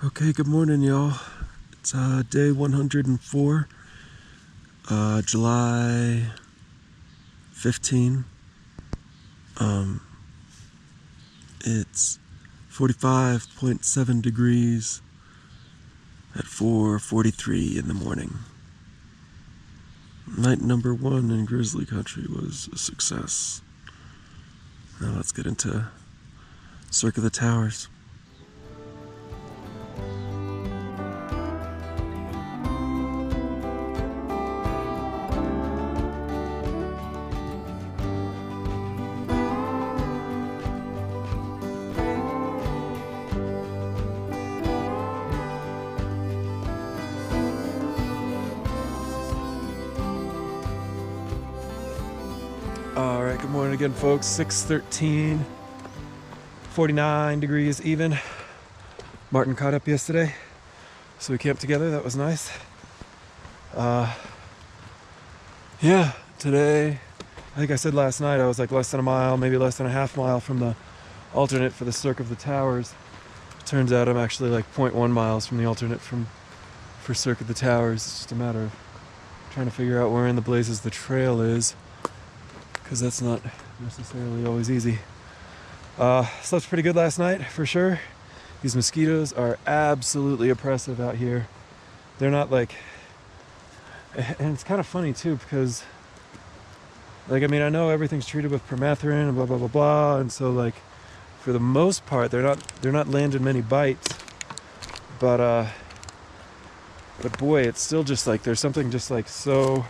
Okay, good morning, y'all. It's day 104, July 15. It's 45.7 degrees at 4:43 in the morning. Night number 1 in Grizzly Country was a success. Now let's get into Cirque of the Towers. Alright, good morning again, folks. 6:13, 49 degrees even. Martin caught up yesterday, so we camped together. That was nice. Yeah, today, I think I said last night, I was like less than a mile, maybe less than a half mile from the alternate for the Cirque of the Towers. Turns out I'm actually like 0.1 miles from the alternate for Cirque of the Towers. It's just a matter of trying to figure out where in the blazes the trail is, because that's not necessarily always easy. Slept pretty good last night, for sure. These mosquitoes are absolutely oppressive out here. They're not like... And it's kind of funny, too, because... Like, I mean, I know everything's treated with permethrin and blah, blah, blah, blah, and so, like, for the most part, they're not landing many bites. But boy, it's still just, like, there's something just, like, so...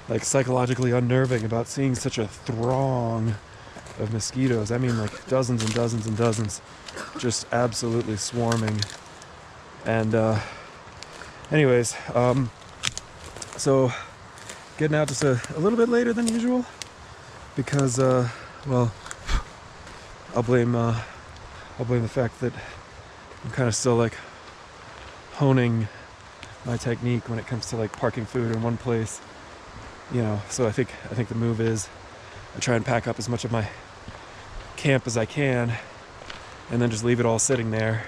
like psychologically unnerving about seeing such a throng of mosquitoes. I mean, like dozens and dozens and dozens, just absolutely swarming. And anyways, so getting out just a little bit later than usual because well, I'll blame the fact that I'm kind of still like honing my technique when it comes to like parking food in one place. You know, so I think the move is I try and pack up as much of my camp as I can and then just leave it all sitting there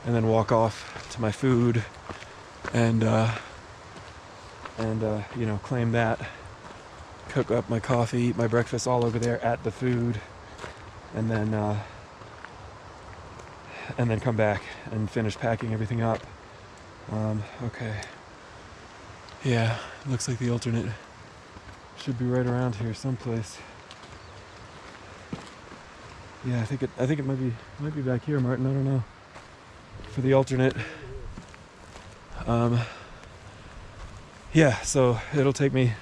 and then walk off to my food and you know, claim that, cook up my coffee, eat my breakfast all over there at the food, and then come back and finish packing everything up. Okay. Yeah, looks like the alternate should be right around here someplace. Yeah, I think it might be back here, Martin. I don't know. For the alternate. Yeah, so it'll take me.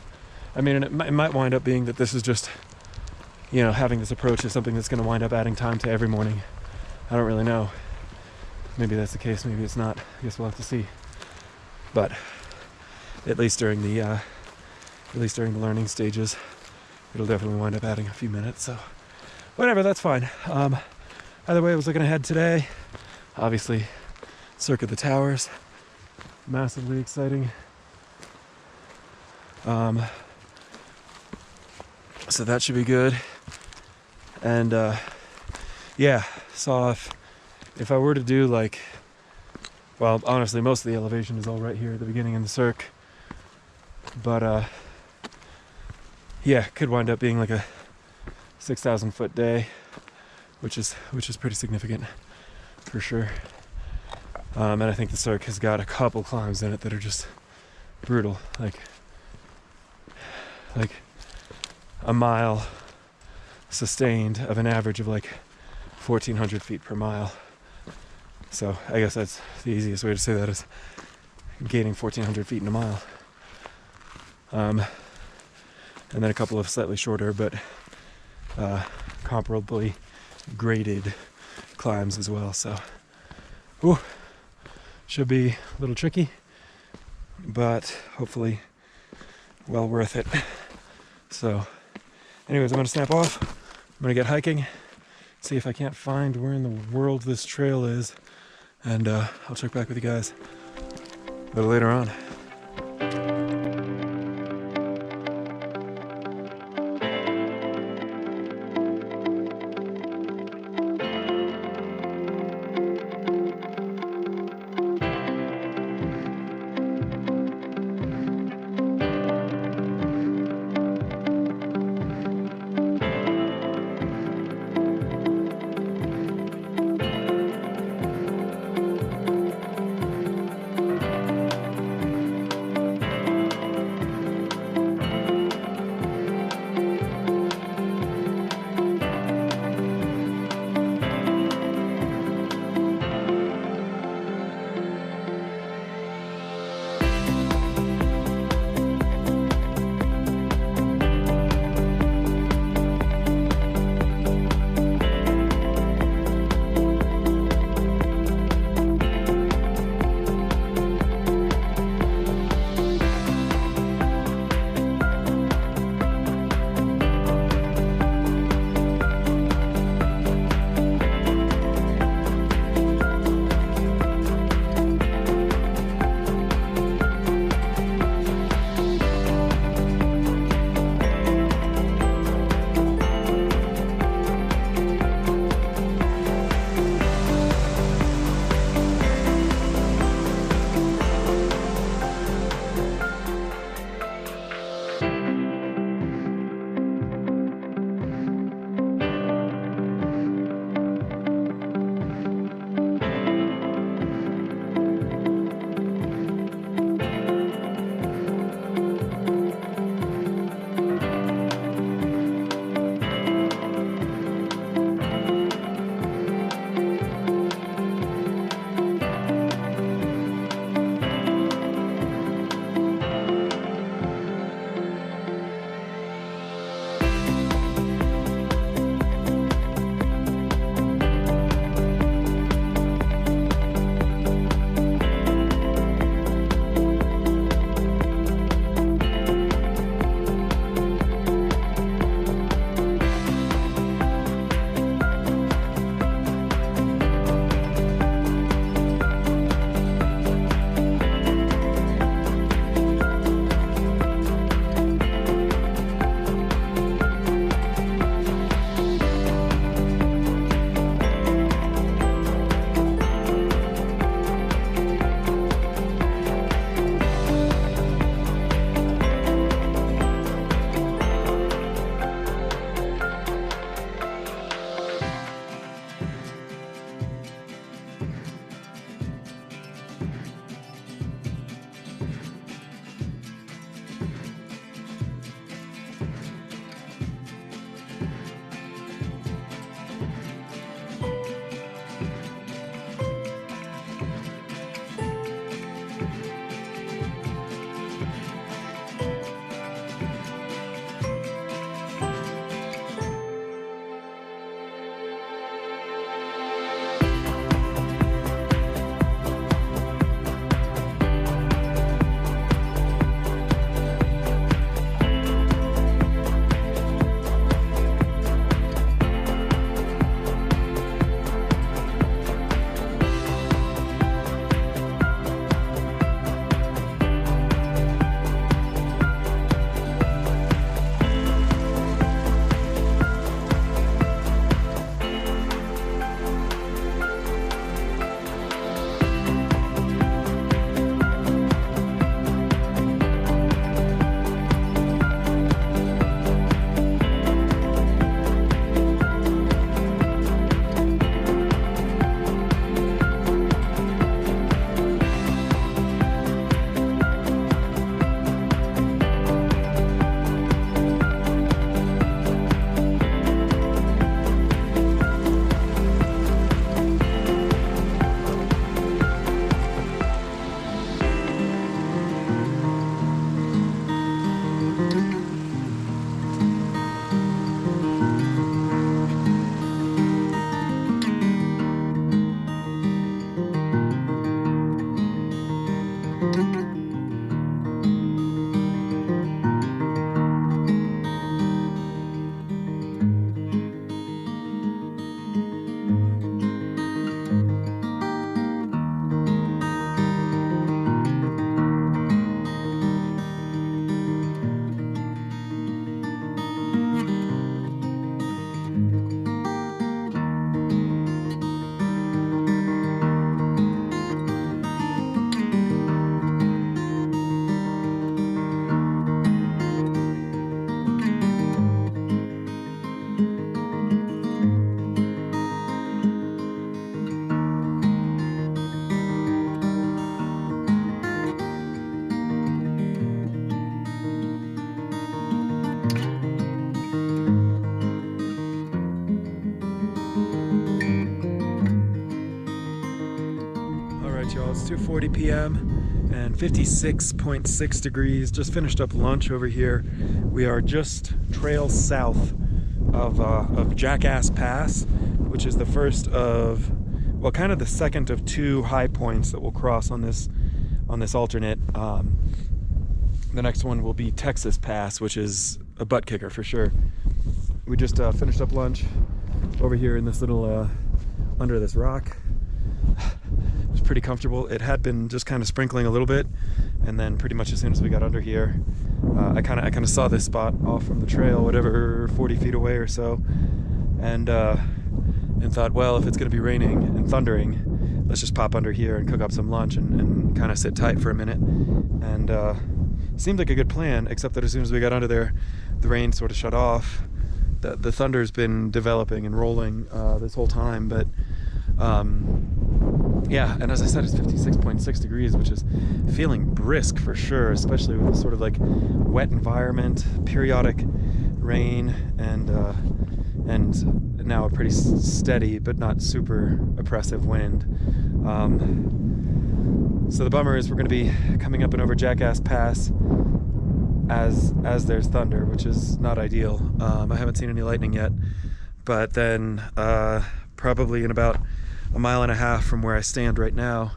I mean, it might wind up being that this is just, you know, having this approach is something that's going to wind up adding time to every morning. I don't really know. Maybe that's the case. Maybe it's not. I guess we'll have to see. But at least during the learning stages, it'll definitely wind up adding a few minutes. So whatever, that's fine. Either way, I was looking ahead today. Obviously, Cirque of the Towers, massively exciting. So that should be good. And yeah, so if I were to do like, well, honestly, most of the elevation is all right here at the beginning in the Cirque. But yeah, could wind up being like a 6,000 foot day, which is pretty significant for sure. And I think the Cirque has got a couple climbs in it that are just brutal, like a mile sustained of an average of like 1,400 feet per mile. So I guess that's the easiest way to say that is gaining 1,400 feet in a mile. And then a couple of slightly shorter but comparably graded climbs as well. So, ooh, should be a little tricky, but hopefully well worth it. So, anyways, I'm going to snap off. I'm going to get hiking, see if I can't find where in the world this trail is, and I'll check back with you guys a little later on. y'all. It's 2:40 p.m. and 56.6 degrees. Just finished up lunch over here. We are just trail south of Jackass Pass, which is the first of, well, kind of the second of two high points that we'll cross on this alternate. The next one will be Texas Pass, which is a butt kicker for sure. We just finished up lunch over here in this little under this rock. It was pretty comfortable. It had been just kind of sprinkling a little bit, and then pretty much as soon as we got under here, I kind of saw this spot off from the trail, whatever, 40 feet away or so, and thought, well, if it's going to be raining and thundering, let's just pop under here and cook up some lunch and kind of sit tight for a minute. And seemed like a good plan, except that as soon as we got under there, the rain sort of shut off. The thunder's been developing and rolling this whole time, but yeah, and as I said, it's 56.6 degrees, which is feeling brisk for sure, especially with this sort of like wet environment, periodic rain, and now a pretty steady but not super oppressive wind. So the bummer is we're going to be coming up and over Jackass Pass as there's thunder, which is not ideal. I haven't seen any lightning yet, but then probably in about a mile and a half from where I stand right now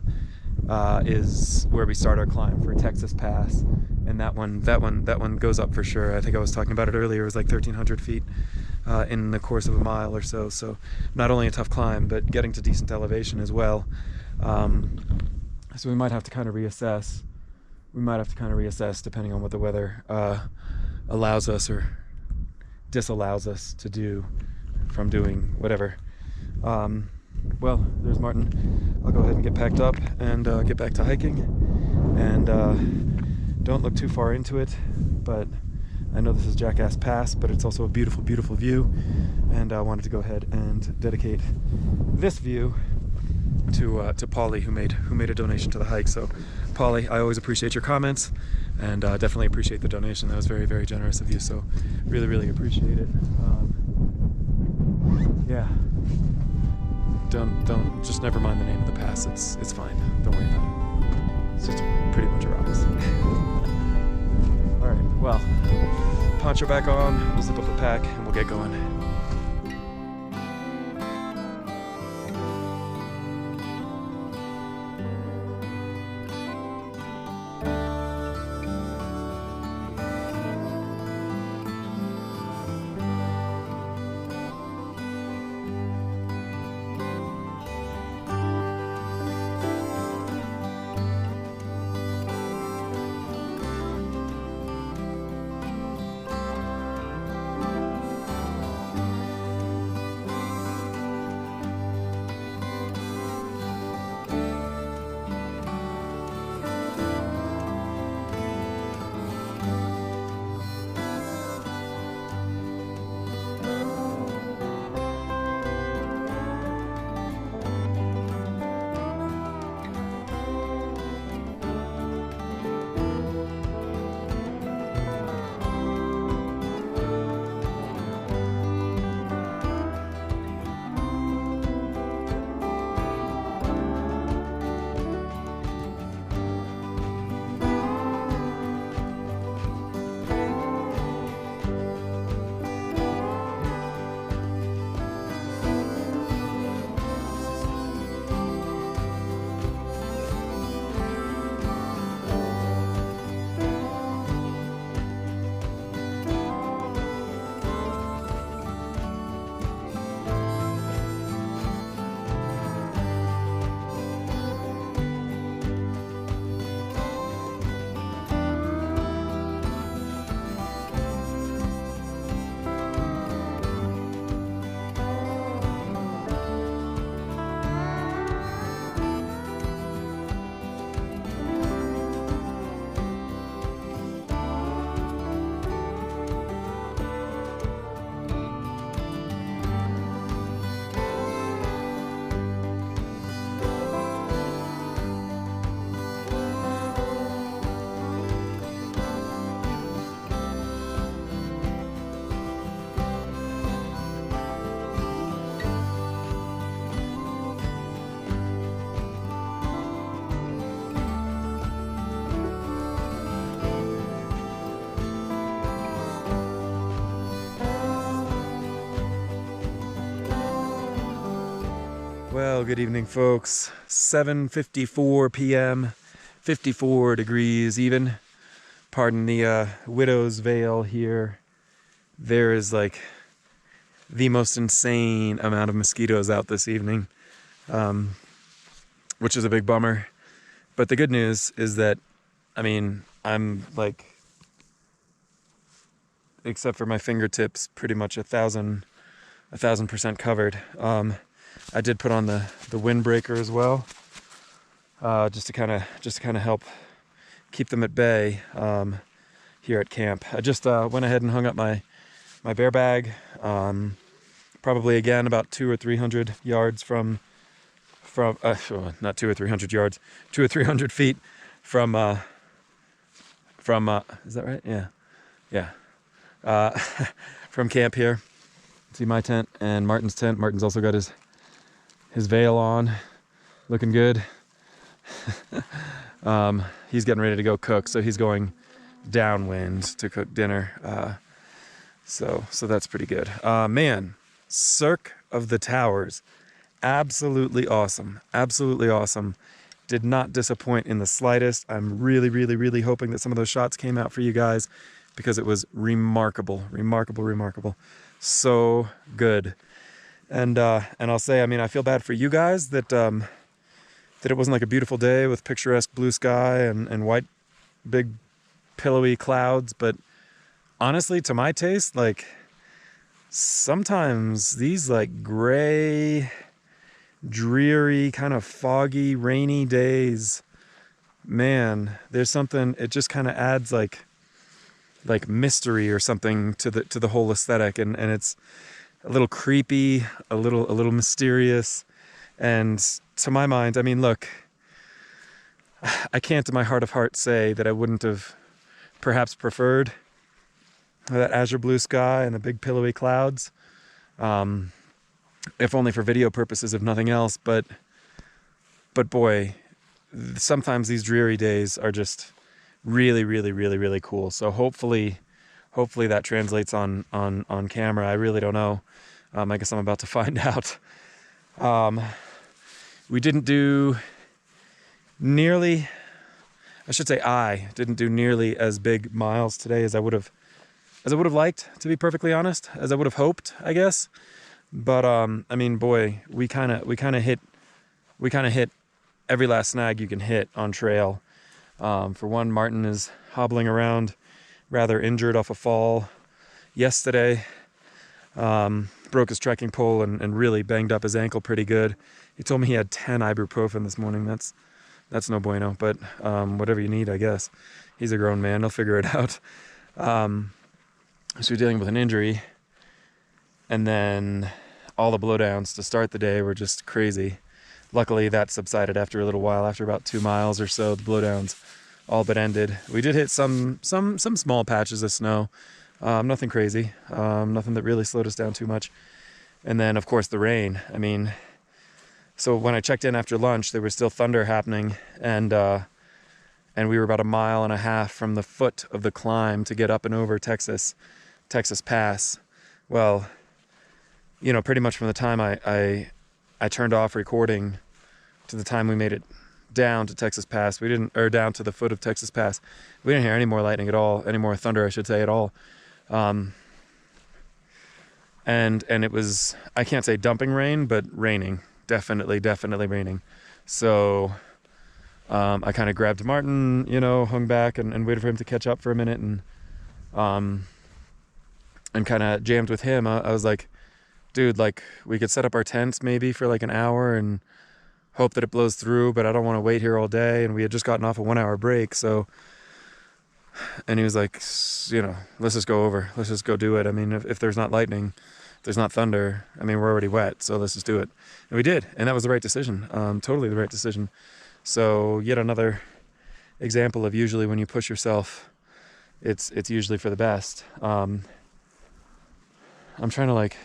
is where we start our climb for Texas Pass, and that one goes up for sure. I think I was talking about it earlier. It was like 1,300 feet in the course of a mile or so. So not only a tough climb, but getting to decent elevation as well. So we might have to kind of reassess. We might have to kind of reassess depending on what the weather allows us or disallows us to do from doing whatever. Well, there's Martin. I'll go ahead and get packed up and get back to hiking. And don't look too far into it, but I know this is Jackass Pass, but it's also a beautiful, beautiful view. And I wanted to go ahead and dedicate this view to Polly, who made a donation to the hike. So Polly, I always appreciate your comments, and definitely appreciate the donation. That was very, very generous of you, so really, really appreciate it. Yeah, don't just never mind the name of the pass. It's fine, don't worry about it. It's just a pretty bunch of rocks. All right, well, poncho back on, we'll zip up the pack, and we'll get going. Well, good evening, folks. 7:54 p.m., 54 degrees even. Pardon the widow's veil here. There is like the most insane amount of mosquitoes out this evening, which is a big bummer. But the good news is that, I mean, I'm like, except for my fingertips, pretty much 1,000% covered. I did put on the windbreaker as well, just to kind of help keep them at bay here at camp. I just went ahead and hung up my bear bag, probably again about 200 or 300 yards from not 200 or 300 yards, 200 or 300 feet from is that right? Yeah. From camp here. See my tent and Martin's tent. Martin's also got his veil on, looking good. He's getting ready to go cook, so he's going downwind to cook dinner. So that's pretty good. Man, Cirque of the Towers, absolutely awesome. Absolutely awesome. Did not disappoint in the slightest. I'm really, really, really hoping that some of those shots came out for you guys, because it was remarkable. So good. And I'll say, I mean, I feel bad for you guys that it wasn't like a beautiful day with picturesque blue sky and white, big, pillowy clouds. But honestly, to my taste, like, sometimes these like gray, dreary, kind of foggy, rainy days, man, there's something, it just kind of adds like mystery or something to the whole aesthetic, and it's a little creepy, a little mysterious. And to my mind, I mean, look, I can't in my heart of hearts say that I wouldn't have perhaps preferred that azure blue sky and the big pillowy clouds, if only for video purposes, if nothing else. But boy, sometimes these dreary days are just really, really, really, really cool. So hopefully that translates on camera. I really don't know. I guess I'm about to find out. We didn't do nearly, I didn't do nearly as big miles today as I would have liked, to be perfectly honest, as I would have hoped, I guess. But I mean, boy, we kind of hit every last snag you can hit on trail. For one, Martin is hobbling around rather injured off a fall yesterday. Broke his trekking pole and really banged up his ankle pretty good. He told me he had 10 ibuprofen this morning. That's no bueno, but whatever you need, I guess. He's a grown man. He'll figure it out. So we're dealing with an injury. And then all the blowdowns to start the day were just crazy. Luckily, that subsided after a little while. After about 2 miles or so, the blowdowns all but ended. We did hit some small patches of snow. Nothing crazy. Nothing that really slowed us down too much. And then, of course, the rain. I mean, so when I checked in after lunch, there was still thunder happening, and we were about 1.5 miles from the foot of the climb to get up and over Texas Pass. Well, you know, pretty much from the time I turned off recording to the time we made it down to Texas Pass, down to the foot of Texas Pass, we didn't hear any more lightning at all, any more thunder, I should say, at all. And it was, I can't say dumping rain, but raining, definitely raining. So I kind of grabbed Martin, you know, hung back and waited for him to catch up for a minute, and kind of jammed with him. I was like, dude, like, we could set up our tents maybe for like an hour and hope that it blows through, but I don't want to wait here all day. And we had just gotten off a 1-hour break, so. And he was like, you know, let's just go over. Let's just go do it. I mean, if there's not lightning, if there's not thunder, I mean, we're already wet, so let's just do it. And we did, and that was the right decision. Totally the right decision. So yet another example of usually when you push yourself, it's usually for the best. I'm trying to like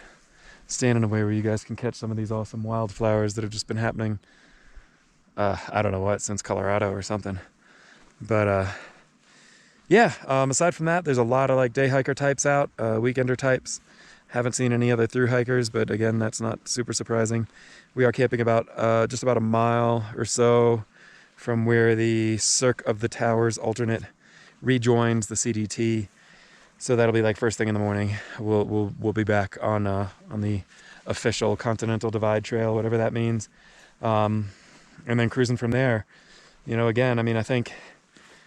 stand in a way where you guys can catch some of these awesome wildflowers that have just been happening. I don't know what, since Colorado or something. But yeah, aside from that, there's a lot of like day hiker types out, weekender types Haven't seen any other through hikers, but again, that's not super surprising. We are camping about just about a mile or so from where the Cirque of the Towers alternate rejoins the CDT. So that'll be like first thing in the morning. We'll be back on the official Continental Divide Trail, whatever that means, and then cruising from there. You know, again, I mean, I think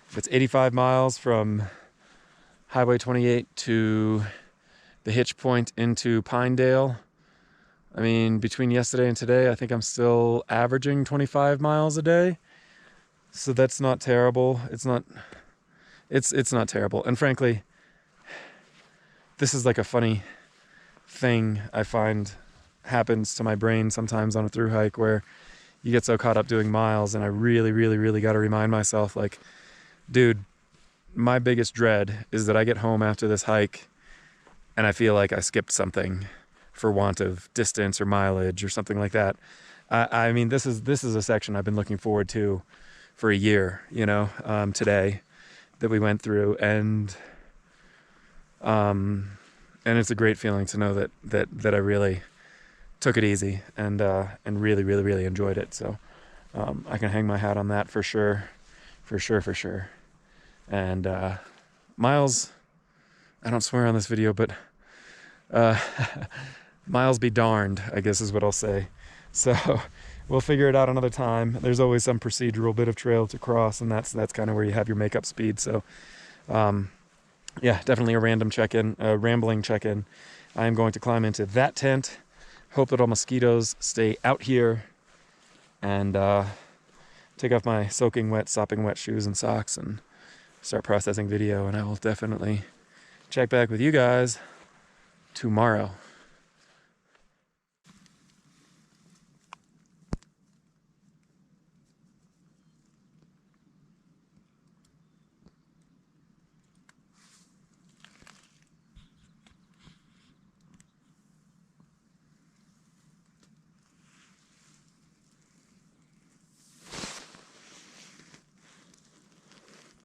if it's 85 miles from Highway 28 to the hitch point into Pinedale, I mean, between yesterday and today, I think I'm still averaging 25 miles a day. So that's not terrible. It's not terrible. And frankly, this is like a funny thing I find happens to my brain sometimes on a through hike, where you get so caught up doing miles, and I really, really, really got to remind myself, like, dude, my biggest dread is that I get home after this hike and I feel like I skipped something for want of distance or mileage or something like that. I mean, this is a section I've been looking forward to for a year, you know, today that we went through, and it's a great feeling to know that I really took it easy and really, really, really enjoyed it. So I can hang my hat on that for sure. And miles, I don't swear on this video, but miles be darned, I guess is what I'll say. So we'll figure it out another time. There's always some procedural bit of trail to cross, and that's kind of where you have your makeup speed. So yeah, definitely a random check-in, a rambling check-in. I am going to climb into that tent, hope that all mosquitoes stay out here, and take off my soaking wet, sopping wet shoes and socks and start processing video. And I will definitely check back with you guys tomorrow.